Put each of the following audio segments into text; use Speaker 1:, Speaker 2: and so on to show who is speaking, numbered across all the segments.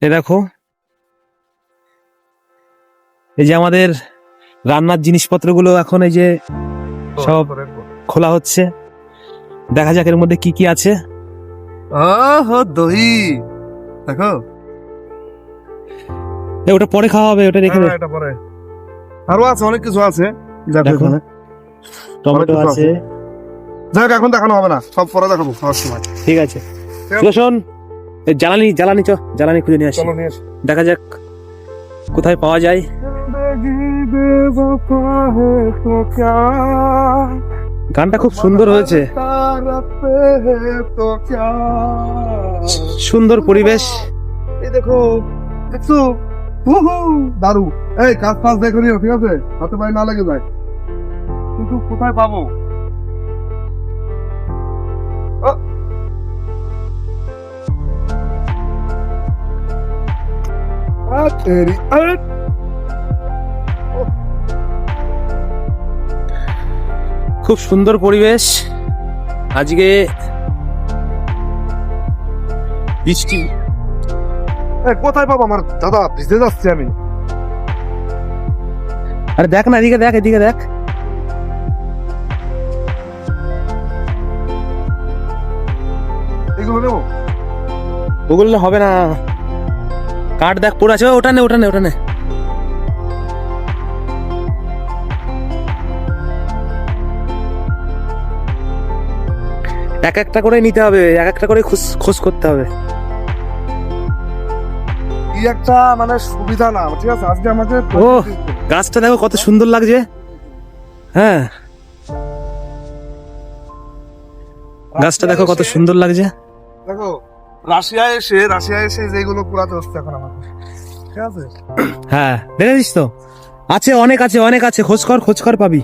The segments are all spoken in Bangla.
Speaker 1: এ দেখো, এই যে আমাদের রান্নার জিনিসপত্রগুলো এখন এই যে সব খোলা হচ্ছে। দেখা যাক এর মধ্যে কি কি আছে।
Speaker 2: দহি দেখো,
Speaker 1: ওটা পরে খাওয়া হবে, ওটা রেখে দে।
Speaker 2: এটা পরে আরো আছে, অনেক কিছু আছে।
Speaker 1: দেখো, টমেটো
Speaker 2: অনেক কিছু
Speaker 1: আছে।
Speaker 2: যাক, এখন দেখানো হবে না, সব পরে দেখাবো খাওয়ার সময়।
Speaker 1: ঠিক আছে, শোন, জ্বালানি খুঁজে নিয়ে আসি।
Speaker 2: চলো নিয়ে আসি।
Speaker 1: দেখা যাক কোথায় পাওয়া যায়। গানটা খুব সুন্দর হয়েছে, সুন্দর পরিবেশ।
Speaker 2: এই দেখো, দেখছো, দারু। এই কাজ ফাজ দেখো নিও, ঠিক আছে, হাতে পায়ে না লেগে যায়। কিন্তু কোথায় পাবো?
Speaker 1: খুব সুন্দর পরিবেশ আজকে, বৃষ্টি।
Speaker 2: কোথায় পাবো আমার দাদা? ভিজে যাচ্ছি আমি।
Speaker 1: আরে দেখ না, এদিকে দেখ, এদিকে দেখ।
Speaker 2: এগুলো নেবো?
Speaker 1: ওগুলো হবে না, কাঠ দেখ পড়ে আছে। ওটা নে, ওটা নে, ওটা নে। এক একটা করে নিতে হবে, এক একটা করে খোঁজ করতে হবে।
Speaker 2: কি একটা মানে সুবিধা না, ঠিক আছে, আজকে আমাকে
Speaker 1: ও, গাছটা দেখো কত সুন্দর লাগছে। হ্যাঁ, গাছটা দেখো কত সুন্দর লাগছে।
Speaker 2: দেখো, রাশিয়া এসে যেগুলো পুরাতে হচ্ছে এখন আমাকে, ঠিক আছে।
Speaker 1: হ্যাঁ, দেখেছিস তো, আছে, অনেক আছে, অনেক আছে। খোঁজ কর, পাবি।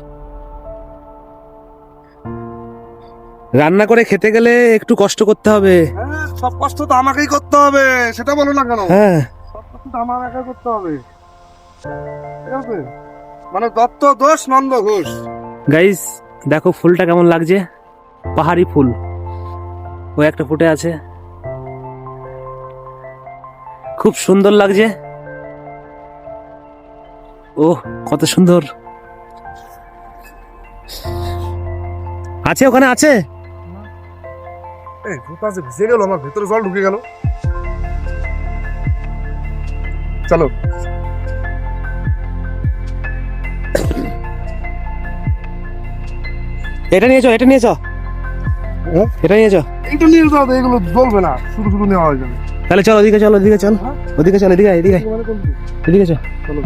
Speaker 1: রান্না করে খেতে গেলে একটু কষ্ট করতে হবে।
Speaker 2: হ্যাঁ, সব কষ্ট তো আমাকেই করতে হবে, সেটা বলো না কেন?
Speaker 1: হ্যাঁ,
Speaker 2: সব কষ্ট তো আমার একাই করতে হবে, ঠিক আছে। মানে দত্ত দোষ, নন্দ ঘোষ।
Speaker 1: গাইস দেখো ফুলটা কেমন লাগছে, পাহাড়ি ফুল। ও একটা ফুটে আছে, খুব সুন্দর লাগছে। ও, কত সুন্দর আছে, ওখানে আছে।
Speaker 2: এই জুতা যে ভিজে গেল, আমার ভিতরে জল ঢুকে গেল। চলো,
Speaker 1: এটা নিয়ে চো, এটা নিয়ে চো, এটা নিয়ে চো।
Speaker 2: এইটা নিয়ে যাও, এগুলো জ্বলবে না, শুধু শুধু নেওয়া হয়ে যাবে।
Speaker 1: তাহলে চল, ওদিকে চল, ওদিকে চল, ওদিকে চল, এদিকে এদিকে এদিকে চল।
Speaker 2: চলো।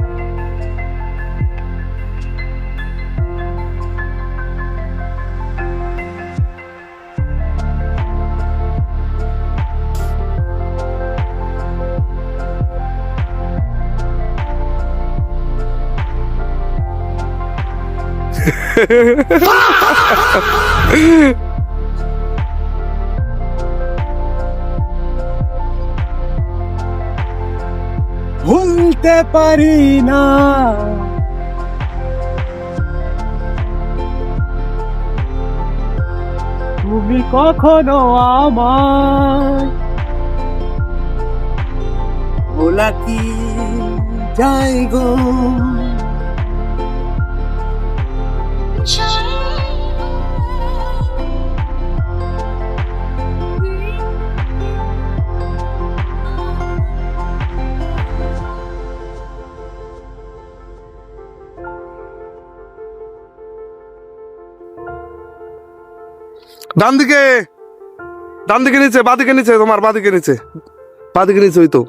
Speaker 1: ভুলতে পারি না তুমি কখনো আমায়, ভোলা কি যাই গো।
Speaker 2: ডান দিকে, ডান দিকে নিচে, বাদিকে নিচে, তোমার বাদিকে নিচে, বাদিকে নিচে, ওই তো।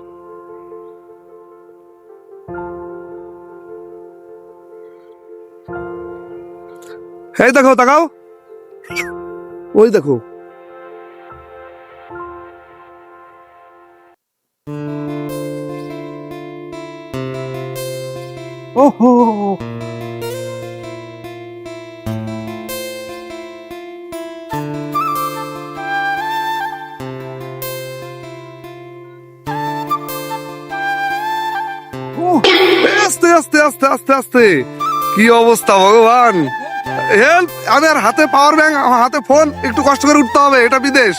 Speaker 2: এই দেখো, তাকাও, ওই দেখো।
Speaker 1: ওহো,
Speaker 2: আস্তে আস্তে আস্তে আস্তে আস্তে, কি অবস্থা ভগবান! হেল্প! আমি আর হাতে পাওয়ার ব্যাংক, হাতে ফোন, একটু কষ্ট করে উঠতে হবে, এটা বিদেশ।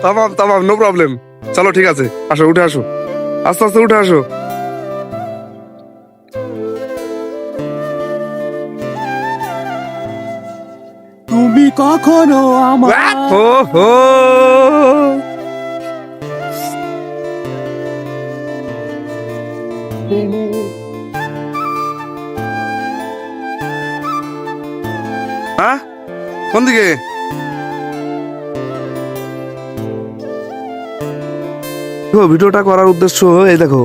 Speaker 2: তামাম তামাম, নো প্রবলেম। চলো ঠিক আছে, আসো উঠে আসো, আস্তে আস্তে উঠে আসো।
Speaker 1: তুমি কখনো আমার
Speaker 2: ও হো হ্যাঁ, কোন দিকে? ভিডিওটা করার উদ্দেশ্য এই দেখো,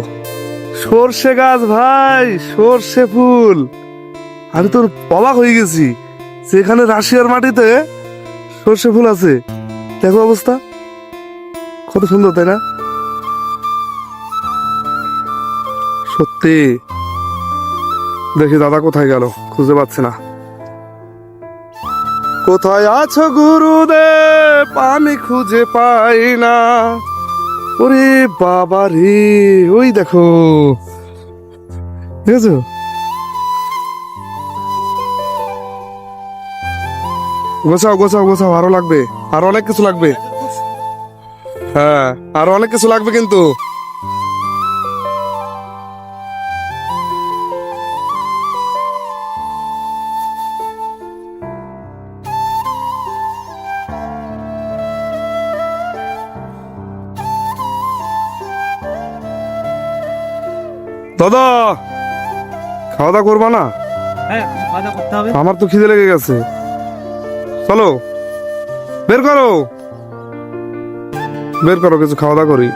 Speaker 2: সর্ষে গাছ ভাই, সর্ষে ফুল। আমি তো অবাক হয়ে গেছি, সেখানে রাশিয়ার মাটিতে সর্ষে ফুল আছে। দেখো অবস্থা, কত সুন্দর তাই না? সত্যি। দেখি দাদা কোথায় গেল, খুঁজে পাচ্ছি না। কোথায় আছো গুরুদেব, আমি খুঁজে পাই না। ওরে বাবা রে, ওই দেখো, দেখেছো? গোছাও গোছাও গোছাও, আরো লাগবে, আরো অনেক কিছু লাগবে। হ্যাঁ, আরো অনেক কিছু লাগবে কিন্তু। দাদা, খাওয়া দাওয়া করবা না?
Speaker 1: হ্যাঁ, খাওয়া দাওয়া করতে হবে।
Speaker 2: আমার তো খিদে লেগে গেছে। চলো বের করো, বের করো, কিছু খাওয়া দাওয়া করি।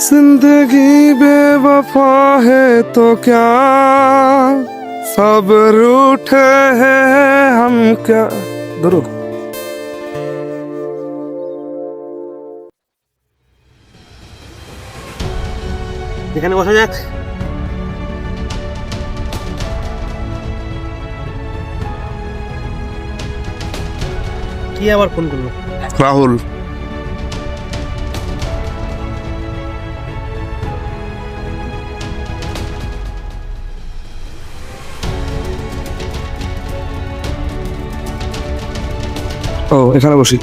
Speaker 2: जिंदगी बेवफा है तो क्या, सब रूठे हैं हम क्या। ধরো,
Speaker 1: এখানে বসা যাক। কি আবার ফোন করলো?
Speaker 2: রাহুল। ও, এখানে বসি।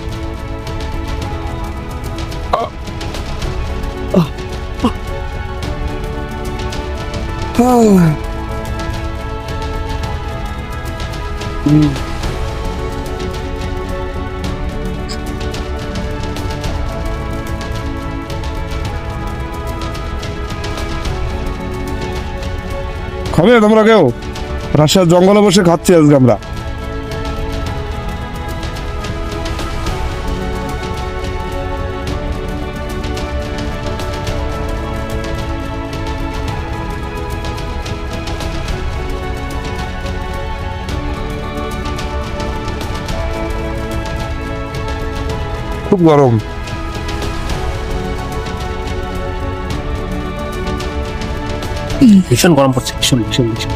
Speaker 2: খাবে তোমরা কেউ? রাশিয়ার জঙ্গলে বসে খাচ্ছি আজকে আমরা। খুব গরম।
Speaker 1: ভীষণ গরম পড়ছে, ভীষণ ভীষণ ভীষণ।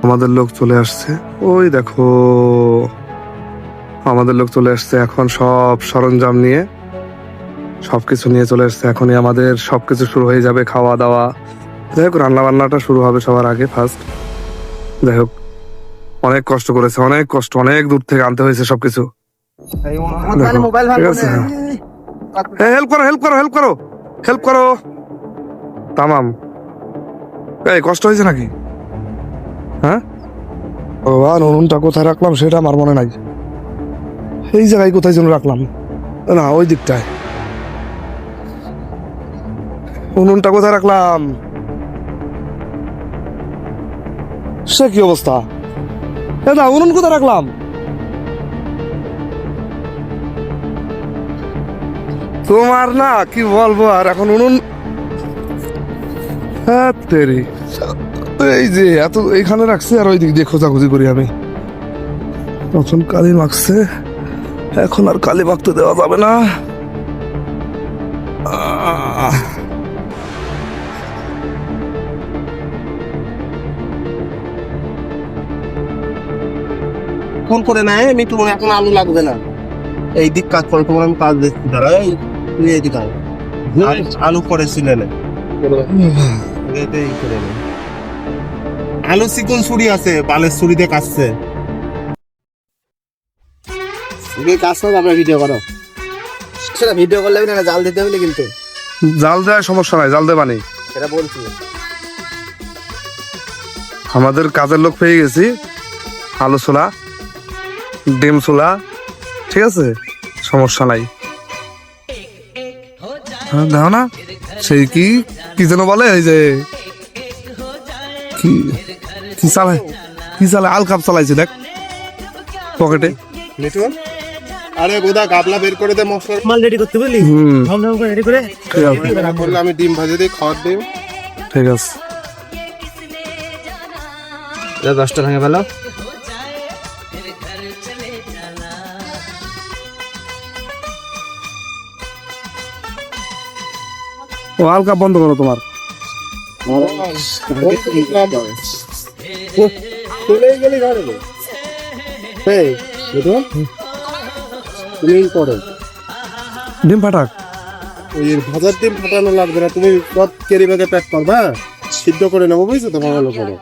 Speaker 2: আমাদের লোক চলে আসছে, ওই দেখো, আমাদের লোক চলে আসছে। এখন সব সরঞ্জাম নিয়ে, সবকিছু নিয়ে চলে আসছে। এখনই আমাদের সবকিছু শুরু হয়ে যাবে, খাওয়া দাওয়া। যাই হোক, রান্না বান্নাটা শুরু হবে সবার আগে, ফার্স্ট। যাই হোক, অনেক কষ্ট করেছে, অনেক কষ্ট, অনেক দূর থেকে আনতে হয়েছে সবকিছু। ঠিক আছে, হেল্প করো, হেল্প করো, হেল্প করো, হেল্প করো। তামাম। এই কষ্ট হয়েছে নাকি? হ্যাঁ, ভগবান, উনুনটা কোথায় রাখলাম সেটা আমার মনে নাই। এই জায়গায় কোথায় যেন রাখলাম, না ওই দিকটায়। উনুনটা কোথায় রাখলাম? সে কি অবস্থা? না, উনুন কোথায় রাখলাম? তোমার না কি বলবো আর, এখন উনুন। হ্যাঁ তেরি, এই যে এত এইখানে রাখছে, আর ওই দিক দিয়ে খোঁজাখুঁজি করি আমি। তখন কালি মাখছে, এখন আর কালি মাখতে দেওয়া যাবে না।
Speaker 3: ফোন করে নাই, আমি তোমার এখন আলু লাগবে না। এই দিক কাজ করে তোমার আমি কাজ দেখছি দাঁড়া এই তুই এই দিক আয়। আলু করেছিলে না আলু চিকন ছুরি আছে বালের ছুরি দিয়ে কাটছে কাজ করো আমরা ভিডিও করো সেটা ভিডিও করলে না জাল দিতে হইলে কিন্তু
Speaker 2: জাল দেওয়ার সমস্যা নাই, জাল দেবানি।
Speaker 3: সেটা বলছি
Speaker 2: আমাদের কাজের লোক পেয়ে গেছি, আলু ছোলা, ডিম ছোলা, ঠিক আছে, সমস্যা নাই। হ্যাঁ, দাও না, সেই কি কি যেন বলে ওই যে কি কি চালায়, কি চালায়, আল কাপ চালাইছে দেখ পকেটে।
Speaker 3: মিঠু আরে গোদা গাবলা বের করে দে মশলা
Speaker 1: মাল রেডি করতে বুঝলি, ঝমঝম করে রেডি করে।
Speaker 3: বললে আমি ডিম ভাজে দিই খাওয়ার ডিম
Speaker 2: ঠিক আছে,
Speaker 3: 10টা ভেঙে ফেলো।
Speaker 2: ও আল কাপ বন্ধ করো তোমার।
Speaker 3: চলে গেলি ঘরে তুমি করো
Speaker 2: ডিম ফাটাক,
Speaker 3: ওই ভাজার ডিম ফাটানো লাগবে না, তুমি সব কেরি ব্যাগে প্যাক করবা, সিদ্ধ করে নেবো বুঝছো তো ভালো করে।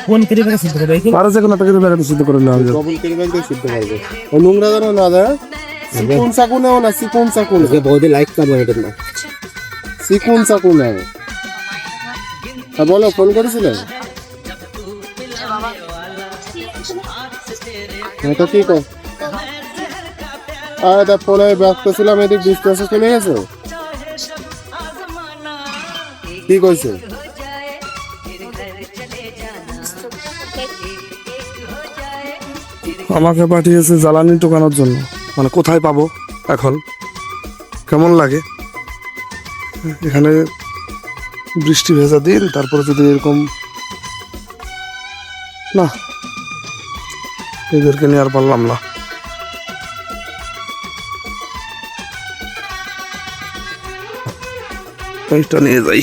Speaker 1: কোন কেটে পেকে সিদ্ধ করে
Speaker 2: পারে যে কোনো একটা ব্যাগে সিদ্ধ করে নেওয়া হবে।
Speaker 3: ডবল কেরি ব্যাগ দিয়ে সিদ্ধ করবে। ও নোংরা যেন না দেয়, চিকন চাকু নেও না, চিকন চাকু বৌদি লাইক করবো এটা না, চিকন চাকু নেও। হ্যাঁ বলো, ফোন করেছিলেন? এটা কি কর আরে ফোনে ব্যস্ত ছিলাম, এদিক ডিসকাসে চলে গেছে। কি কইছে?
Speaker 2: আমাকে পাঠিয়েছে জ্বালানি টোকানোর জন্য, মানে কোথায় পাবো এখন, কেমন লাগে এখানে বৃষ্টি ভেজা দিন, তারপরে যদি এরকম না, এদেরকে নিয়ে আর পারলাম না। এইটা নিয়ে যাই,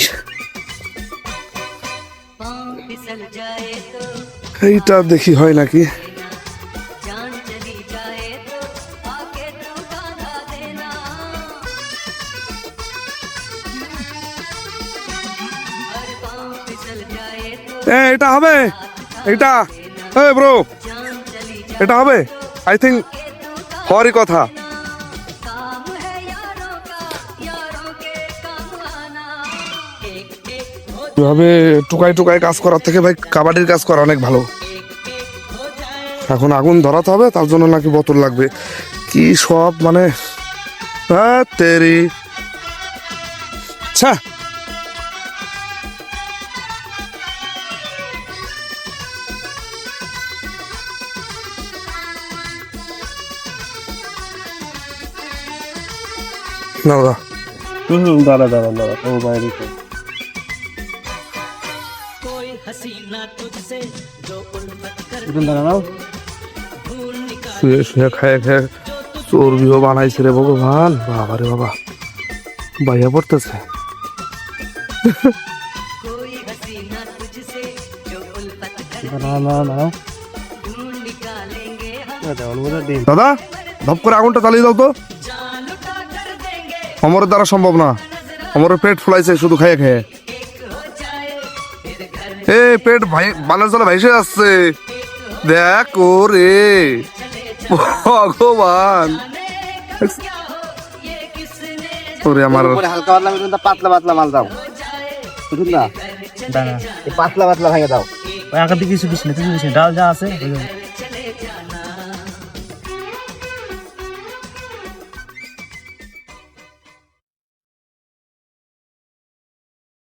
Speaker 2: এইটা দেখি হয় নাকি। এটা হবে, এটা ব্রো, এটা হবে আই থিঙ্ক, হওয়ারই কথা। এভাবে টুকাই টুকাই কাজ করার থেকে ভাই কাবাডির কাজ করা অনেক ভালো। এখন আগুন ধরাতে হবে, তার জন্য নাকি বোতল লাগবে, কি সব মানে তেরি আচ্ছা। না
Speaker 3: দাঁড়া দাঁড়া দাঁড়া ও বাইরে দাঁড়াও,
Speaker 2: শুয়ে শুয়ে খায় খায় চর্বিও বানাইছে রে ভগবান, বাবা রে বাবা, বাইয়া পড়তেছে। দাদা ধপ করে আগুনটা জ্বালিয়ে দাও তো, অমরের দ্বারা সম্ভব না, অমরের পেট ফুলাইছে শুধু খাইয়ে খেয়ে, এ পেট বানের জলে ভাইসে যাচ্ছে, দেখ ওরে ভগবান, ওরে আমার
Speaker 3: হালকা পাতলা পাতলা মাল দাও, বুঝুন না, পাতলা পাতলা ভেঙে দাও।
Speaker 1: আগে কিছু কিছু না, কিছু কিছু ডাল যা আছে